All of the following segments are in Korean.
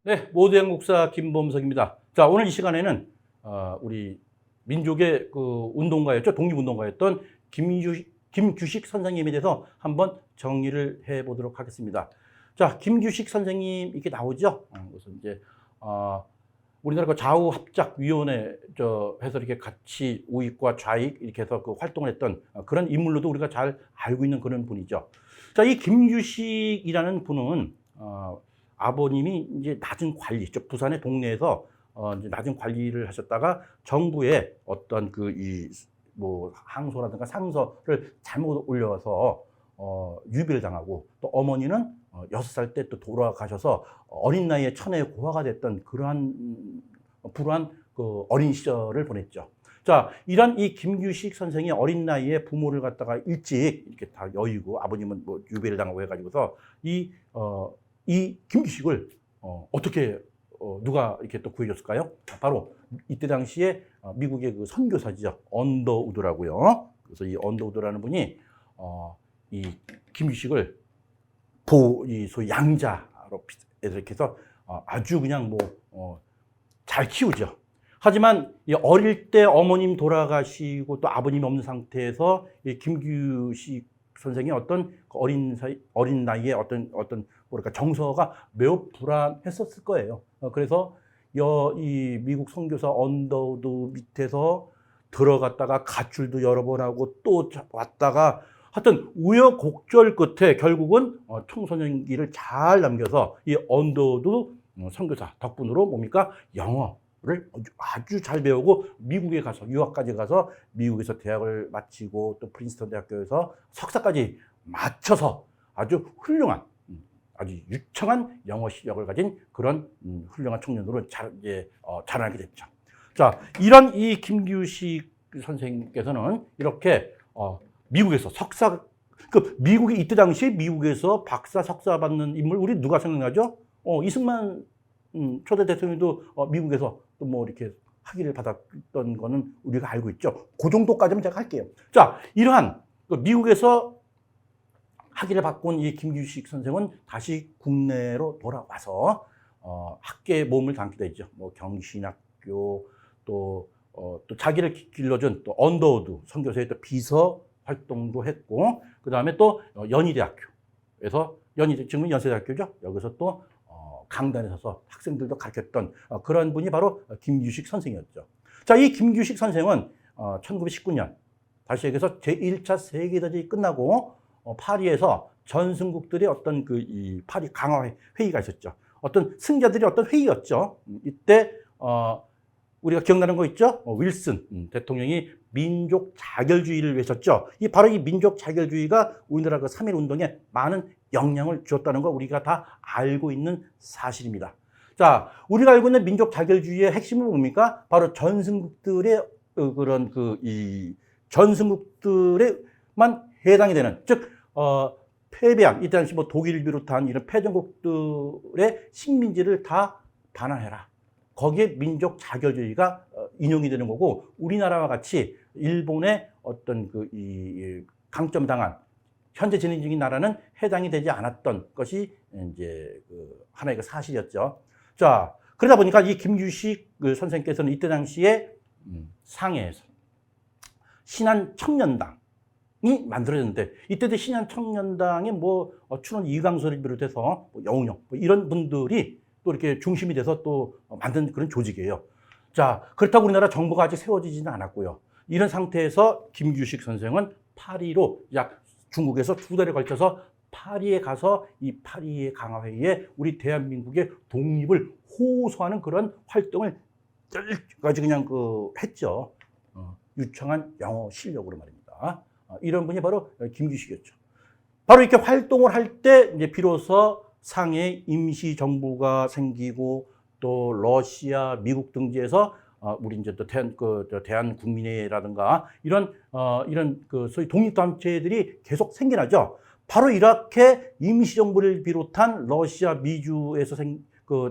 네, 모두의 국사 김범석입니다. 자, 오늘 이 시간에는 우리 민족의 그 운동가였죠. 독립운동가였던 김규식 선생님에 대해서 한번 정리를 해보도록 하겠습니다. 자, 김규식 선생님 이렇게 나오죠. 그래서 이제 우리나라 그 좌우합작위원회 해서 이렇게 같이 우익과 좌익 이렇게 해서 그 활동을 했던 그런 인물로도 우리가 잘 알고 있는 그런 분이죠. 자, 이 김규식이라는 분은 아버님이 이제 낮은 관리, 부산의 동네에서 이제 낮은 관리를 하셨다가 정부에 어떤 뭐 항소라든가 상서를 잘못 올려서 유배를 당하고, 또 어머니는 6살 때 또 돌아가셔서 어린 나이에 천혜의 고아가 됐던 그러한 불우한 그 어린 시절을 보냈죠. 자, 이런 이 김규식 선생이 어린 나이에 부모를 갖다가 일찍 이렇게 다 여의고, 아버님은 뭐 유배를 당하고 해가지고서 이 김규식을 어떻게 누가 이렇게 또 구해줬을까요? 바로 이때 당시에 미국의 그 선교사죠. 언더우드라고요. 그래서 이 언더우드라는 분이 이 김규식을 소위 양자로 이렇게 해서 아주 그냥 잘 키우죠. 하지만 어릴 때 어머님 돌아가시고 또 아버님 없는 상태에서 이 김규식 선생이 어떤 어린 나이에 어떤 뭐랄까 정서가 매우 불안했었을 거예요. 그래서 이 미국 선교사 언더우드 밑에서 들어갔다가 가출도 여러 번 하고 또 왔다가 하여튼 우여곡절 끝에 결국은 청소년기를 잘 남겨서 이 언더우드 선교사 덕분으로 뭡니까? 영어를 아주 잘 배우고 미국에 가서 유학까지 가서 미국에서 대학을 마치고 또 프린스턴 대학교에서 석사까지 마쳐서 아주 훌륭한, 아주 유창한 영어 실력을 가진 그런 훌륭한 청년으로 자라나게 됐죠. 자, 이런 이 김규식 선생님께서는 이렇게 미국에서 미국이 이때 당시에 미국에서 박사, 석사 받는 인물, 우리 누가 생각나죠? 이승만 초대 대통령도 미국에서 또 뭐 이렇게 학위를 받았던 거는 우리가 알고 있죠. 그 정도까지만 제가 할게요. 자, 이러한 미국에서 학위를 받고 온 이 김규식 선생은 다시 국내로 돌아와서 학계에 몸을 담게 되죠. 뭐 경신학교 또 자기를 길러준 또 언더우드 선교사의 또 비서 활동도 했고, 그 다음에 또 연희대학교에서 지금은 연세대학교죠. 여기서 또 강단에 서서 학생들도 가르쳤던 그런 분이 바로 김규식 선생이었죠. 자, 이 김규식 선생은 1919년 다시 얘기해서 제1차 세계대전이 끝나고 파리에서 전승국들의 어떤 이 파리 강화 회의가 있었죠. 어떤 승자들이 어떤 회의였죠. 이때 우리가 기억나는 거 있죠? 윌슨 대통령이 민족 자결주의를 외쳤죠. 바로 이 민족 자결주의가 우리나라 그 3.1 운동에 많은 영향을 주었다는 거 우리가 다 알고 있는 사실입니다. 자, 우리가 알고 있는 민족 자결주의의 핵심은 뭡니까? 바로 전승국들의 이 전승국들에만 해당이 되는, 즉 패배한 이 당시 뭐 독일을 비롯한 이런 패전국들의 식민지를 다 반환해라. 거기에 민족 자결주의가 인용이 되는 거고, 우리나라와 같이 일본의 어떤 강점당한 현재 진행 중인 나라는 해당이 되지 않았던 것이 이제 하나의 사실이었죠. 자, 그러다 보니까 이 김규식 선생께서는 이때 당시에 상해에서 신한청년당이 만들어졌는데, 이때도 신한청년당에 춘원 이광설을 비롯해서 영웅영 이런 분들이 또 이렇게 중심이 돼서 또 만든 그런 조직이에요. 자, 그렇다고 우리나라 정부가 아직 세워지지는 않았고요. 이런 상태에서 김규식 선생은 파리로 중국에서 2달에 걸쳐서 파리에 가서 이 파리의 강화회의에 우리 대한민국의 독립을 호소하는 그런 활동을 여기까지 그냥 했죠. 유창한 영어 실력으로 말입니다. 이런 분이 바로 김규식이었죠. 바로 이렇게 활동을 할 때 이제 비로소 상해 임시정부가 생기고, 또 러시아, 미국 등지에서 우리 이제 또 대한국민회라든가 이런 소위 독립단체들이 계속 생겨나죠. 바로 이렇게 임시정부를 비롯한 러시아, 미주에서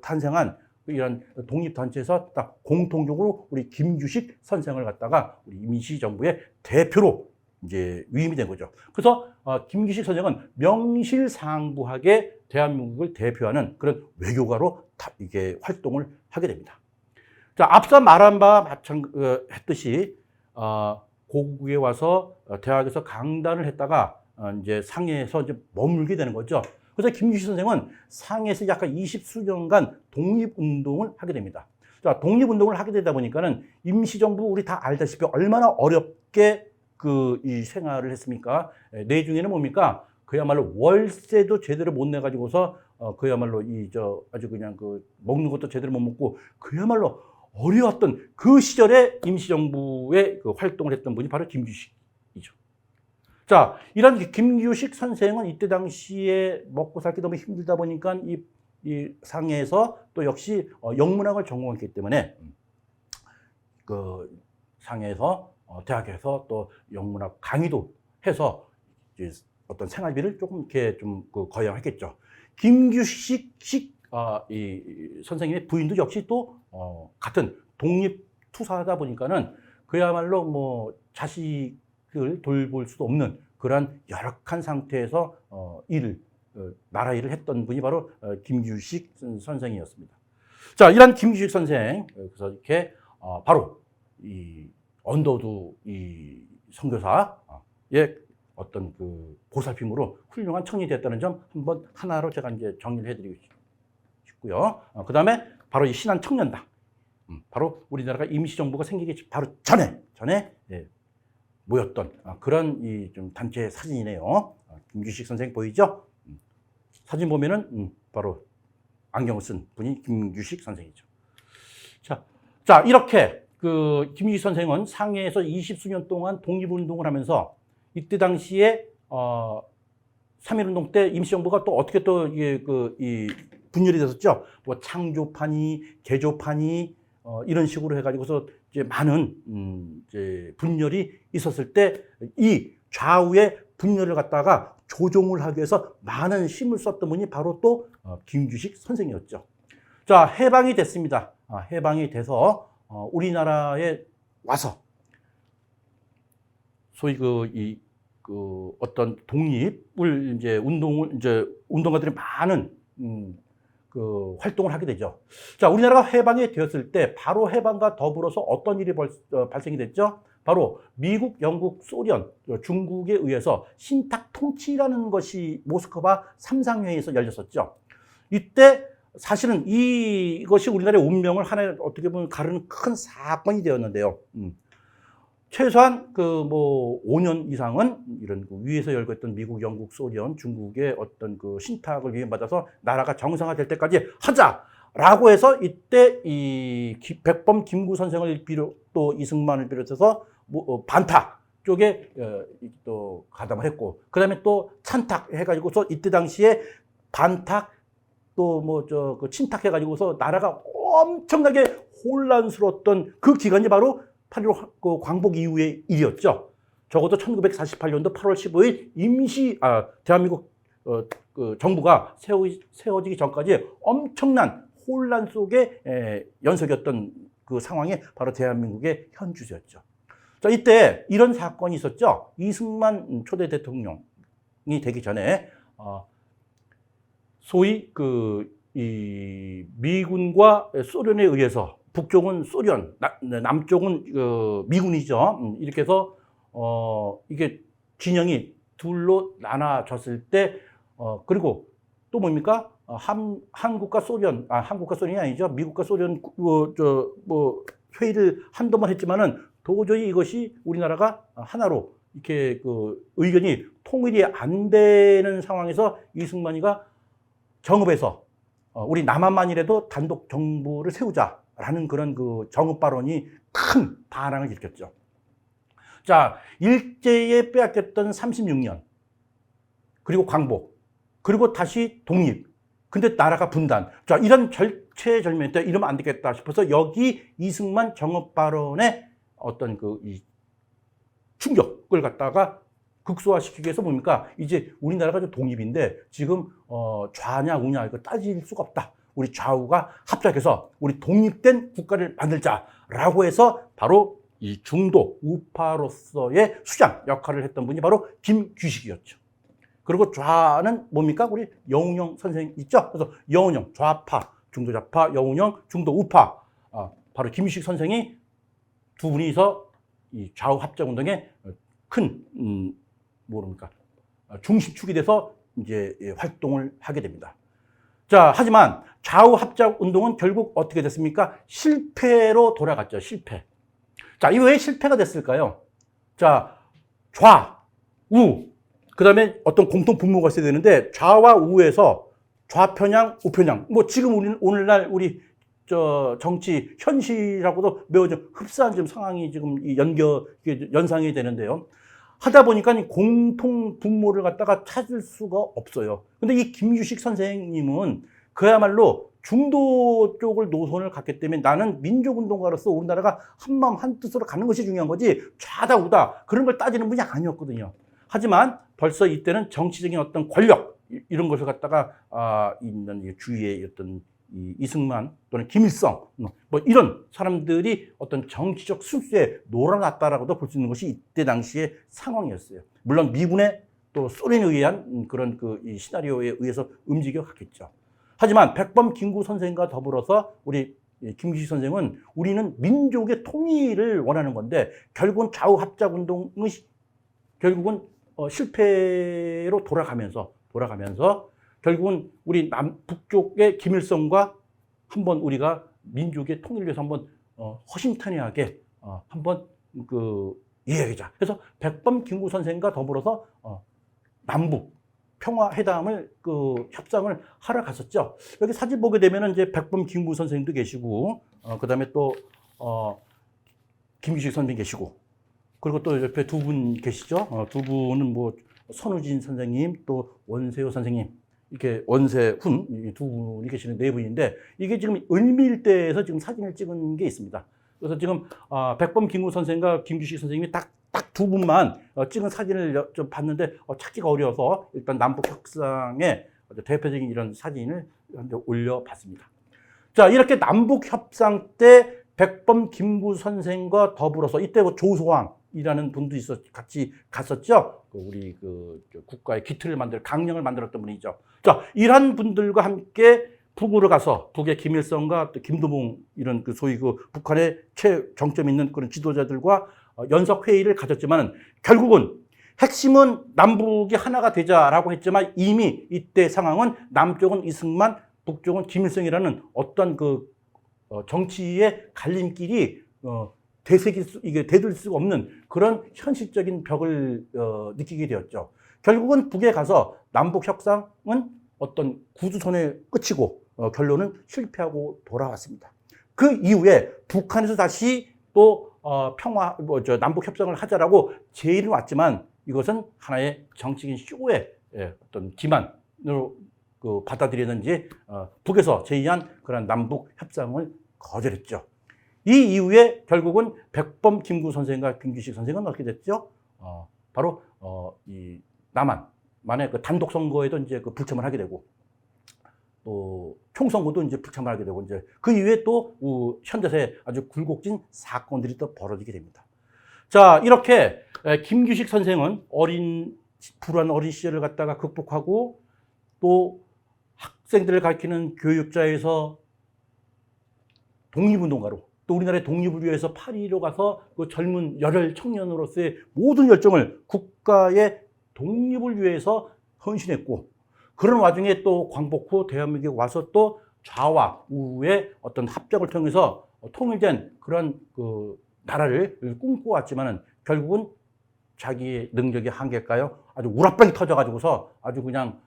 탄생한 이런 독립단체에서 딱 공통적으로 우리 김규식 선생을 갖다가 우리 임시정부의 대표로 이제 위임이 된 거죠. 그래서 김규식 선생은 명실상부하게 대한민국을 대표하는 그런 외교가로 이게 활동을 하게 됩니다. 자, 앞서 말한 바와 했듯이 고국에 와서 대학에서 강단을 했다가 이제 상해에서 이제 머물게 되는 거죠. 그래서 김규식 선생은 상해에서 약간 20수년간 독립운동을 하게 됩니다. 자, 독립운동을 하게 되다 보니까는 임시정부 우리 다 알다시피 얼마나 어렵게 이 생활을 했습니까? 내중에는 뭡니까? 그야말로 월세도 제대로 못 내가지고서 그야말로 아주 그냥 먹는 것도 제대로 못 먹고 그야말로 어려웠던 그 시절에 임시정부에 활동을 했던 분이 바로 김규식이죠. 자, 이런 김규식 선생은 이때 당시에 먹고 살기 너무 힘들다 보니까 이 상해에서 또 역시 영문학을 전공했기 때문에 상해에서 대학에서 또 영문학 강의도 해서 어떤 생활비를 조금 이렇게 좀 거행했겠죠. 김규식 이 선생님의 부인도 역시 또 같은 독립투사다 보니까는 그야말로 뭐 자식을 돌볼 수도 없는 그러한 열악한 상태에서 나라 일을 했던 분이 바로 김규식 선생이었습니다. 자, 이런 김규식 선생, 그래서 이렇게 바로 이 언더우드 이 선교사의 어떤 보살핌으로 훌륭한 청년이 됐다는 점 한번 하나로 제가 이제 정리를 해드리고 싶고요. 그 다음에 바로 이 신한 청년당, 바로 우리나라가 임시정부가 생기기 바로 전에 모였던 그런 좀 단체 사진이네요. 김규식 선생 보이죠? 사진 보면은 바로 안경을 쓴 분이 김규식 선생이죠. 자, 이렇게 김규식 선생은 상해에서 20수년 동안 독립운동을 하면서 이때 당시에 3.1운동 때 임시정부가 또 어떻게 또 이 분열이 됐었죠. 뭐 창조파니 개조파니 이런 식으로 해가지고서 이제 많은 이제 분열이 있었을 때 이 좌우의 분열을 갖다가 조정을 하기 위해서 많은 힘을 썼던 분이 바로 또 김규식 선생이었죠. 자, 해방이 됐습니다. 해방이 돼서 우리나라에 와서 소위 어떤 독립을 이제 운동가들이 많은 활동을 하게 되죠. 자, 우리나라가 해방이 되었을 때 바로 해방과 더불어서 어떤 일이 발생이 됐죠? 바로 미국, 영국, 소련, 중국에 의해서 신탁 통치라는 것이 모스크바 삼상회의에서 열렸었죠. 이때 사실은 이것이 우리나라의 운명을 하나의 어떻게 보면 가르는 큰 사건이 되었는데요. 최소한 5년 이상은 이런 위에서 열고 있던 미국, 영국, 소련, 중국의 어떤 신탁을 위임받아서 나라가 정상화될 때까지 하자라고 해서 이때 이 백범 김구 선생을 또 이승만을 비롯해서 반탁 쪽에 또 가담을 했고, 그 다음에 또 찬탁 해가지고서 이때 당시에 반탁 또 친탁 해가지고서 나라가 엄청나게 혼란스러웠던 그 기간이 바로 8.15 광복 이후의 일이었죠. 적어도 1948년도 8월 15일 대한민국 정부가 세워지기 전까지 엄청난 혼란 속에 연속이었던 그 상황이 바로 대한민국의 현주소였죠. 자, 이때 이런 사건이 있었죠. 이승만 초대 대통령이 되기 전에 소위 이 미군과 소련에 의해서 북쪽은 소련, 남쪽은 미군이죠. 이렇게 해서 이게 진영이 둘로 나눠졌을 때 그리고 또 뭡니까? 한국과 소련이 아니죠. 미국과 소련 회의를 한두 번 했지만은 도저히 이것이 우리나라가 하나로 이렇게 의견이 통일이 안 되는 상황에서 이승만이가 정읍에서 우리 남한만이라도 단독 정부를 세우자라는 그런 정읍 발언이 큰 반항을 일으켰죠. 자, 일제에 빼앗겼던 36년, 그리고 광복, 그리고 다시 독립, 근데 나라가 분단. 자, 이런 절체절명 때 이러면 안 되겠다 싶어서 여기 이승만 정읍 발언에 어떤 이 충격을 갖다가 극소화시키기 위해서 뭡니까? 이제 우리나라가 독립인데 지금 좌냐 우냐 이거 따질 수가 없다. 우리 좌우가 합작해서 우리 독립된 국가를 만들자라고 해서 바로 이 중도 우파로서의 수장 역할을 했던 분이 바로 김규식이었죠. 그리고 좌는 뭡니까? 우리 여운형 선생 있죠? 그래서 여운형, 좌파, 중도 좌파, 여운형, 중도 우파. 바로 김규식 선생이 두 분이서 이 좌우 합작 운동에 큰, 모릅니까? 중심축이 돼서 이제 활동을 하게 됩니다. 자, 하지만 좌우 합작 운동은 결국 어떻게 됐습니까? 실패로 돌아갔죠. 실패. 자, 이거 왜 실패가 됐을까요? 자, 좌, 우. 그 다음에 어떤 공통 분모가 있어야 되는데, 좌와 우에서 좌편향, 우편향. 뭐 지금 오늘날 우리 정치 현실하고도 매우 좀 흡사한 좀 상황이 지금 연상이 되는데요. 하다 보니까 공통 분모를 갖다가 찾을 수가 없어요. 근데 이 김규식 선생님은 그야말로 중도 쪽을 노선을 갔기 때문에 나는 민족운동가로서 우리나라가 한마음 한뜻으로 가는 것이 중요한 거지 좌다 우다 그런 걸 따지는 분이 아니었거든요. 하지만 벌써 이때는 정치적인 어떤 권력 이런 것을 갖다가 있는 주위의 어떤 이승만 또는 김일성 뭐 이런 사람들이 어떤 정치적 순수에 놀아났다라고도 볼 수 있는 것이 이때 당시의 상황이었어요. 물론 미군의 또 소련에 의한 그런 이 시나리오에 의해서 움직여 갔겠죠. 하지만 백범 김구 선생과 더불어서 우리 김규식 선생은 우리는 민족의 통일을 원하는 건데 결국은 좌우 합작 운동은 결국은 실패로 돌아가면서 결국은 우리 북쪽의 김일성과 한번 우리가 민족의 통일을 위해서 한번 허심탄회하게 한번 이야기하자. 그래서 백범 김구 선생과 더불어서 남북 평화회담을 협상을 하러 갔었죠. 여기 사진 보게 되면은 이제 백범 김구 선생님도 계시고 그다음에 또 김규식 선생님 계시고 그리고 또 옆에 두 분 계시죠. 두 분은 뭐 선우진 선생님 또 원세호 선생님 이렇게 원세훈 두 분이 계시는 네 분인데 이게 지금 을밀대에서 지금 사진을 찍은 게 있습니다. 그래서 지금 백범 김구 선생과 김규식 선생님이 딱 두 분만 찍은 사진을 좀 봤는데 찾기가 어려워서 일단 남북 협상의 대표적인 이런 사진을 올려봤습니다. 자, 이렇게 남북 협상 때 백범 김구 선생과 더불어서 이때 조소왕이라는 분도 같이 갔었죠. 우리 국가의 기틀을 강령을 만들었던 분이죠. 자, 이러한 분들과 함께 북으로 가서 북의 김일성과 또 김두봉 이런 소위 북한의 최정점 있는 그런 지도자들과 연석 회의를 가졌지만 결국은 핵심은 남북이 하나가 되자라고 했지만 이미 이때 상황은 남쪽은 이승만, 북쪽은 김일성이라는 어떤 정치의 갈림길이 이게 대들 수가 없는 그런 현실적인 벽을 느끼게 되었죠. 결국은 북에 가서 남북 협상은 어떤 구두선에 끝이고 결론은 실패하고 돌아왔습니다. 그 이후에 북한에서 다시 또 남북 협상을 하자라고 제의를 왔지만 이것은 하나의 정치적인 쇼의 어떤 기만으로 받아들였는지 북에서 제의한 그런 남북 협상을 거절했죠. 이 이후에 결국은 백범 김구 선생과 김규식 선생은 어떻게 됐죠? 바로 이 남한만의 단독 선거에도 이제 불참을 하게 되고 또 총선거도 이제 불참을 하게 되고 이제 그 이후에 또 현대사에 아주 굴곡진 사건들이 또 벌어지게 됩니다. 자, 이렇게 김규식 선생은 불우한 어린 시절을 갖다가 극복하고 또 학생들을 가르치는 교육자에서 독립운동가로 또 우리나라의 독립을 위해서 파리로 가서 그 젊은 열혈 청년으로서의 모든 열정을 국가의 독립을 위해서 헌신했고 그런 와중에 또 광복 후 대한민국에 와서 또 좌와 우의 어떤 합작을 통해서 통일된 그런 나라를 꿈꿔왔지만은 결국은 자기의 능력의 한계일까요? 아주 우라병이 터져가지고서 아주 그냥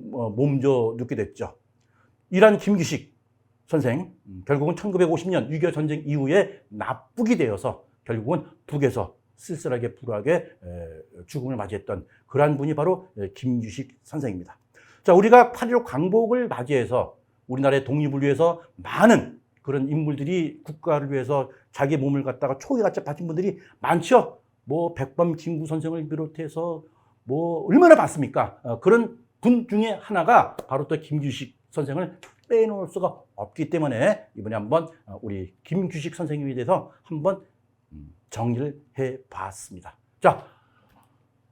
몸져 눕게 됐죠. 이란 김규식 선생, 결국은 1950년 6.25 전쟁 이후에 납북이 되어서 결국은 북에서 쓸쓸하게 불우하게 죽음을 맞이했던 그러한 분이 바로 김규식 선생입니다. 자, 우리가 8.15 광복을 맞이해서 우리나라의 독립을 위해서 많은 그런 인물들이 국가를 위해서 자기 몸을 갖다가 초기같이 바친 분들이 많죠. 뭐 백범 김구 선생을 비롯해서 뭐 얼마나 많습니까? 그런 분 중에 하나가 바로 또 김규식 선생을 빼놓을 수가 없기 때문에 이번에 한번 우리 김규식 선생님에 대해서 한번 정리를 해봤습니다. 자,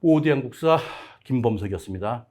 오대양 국사 김범석이었습니다.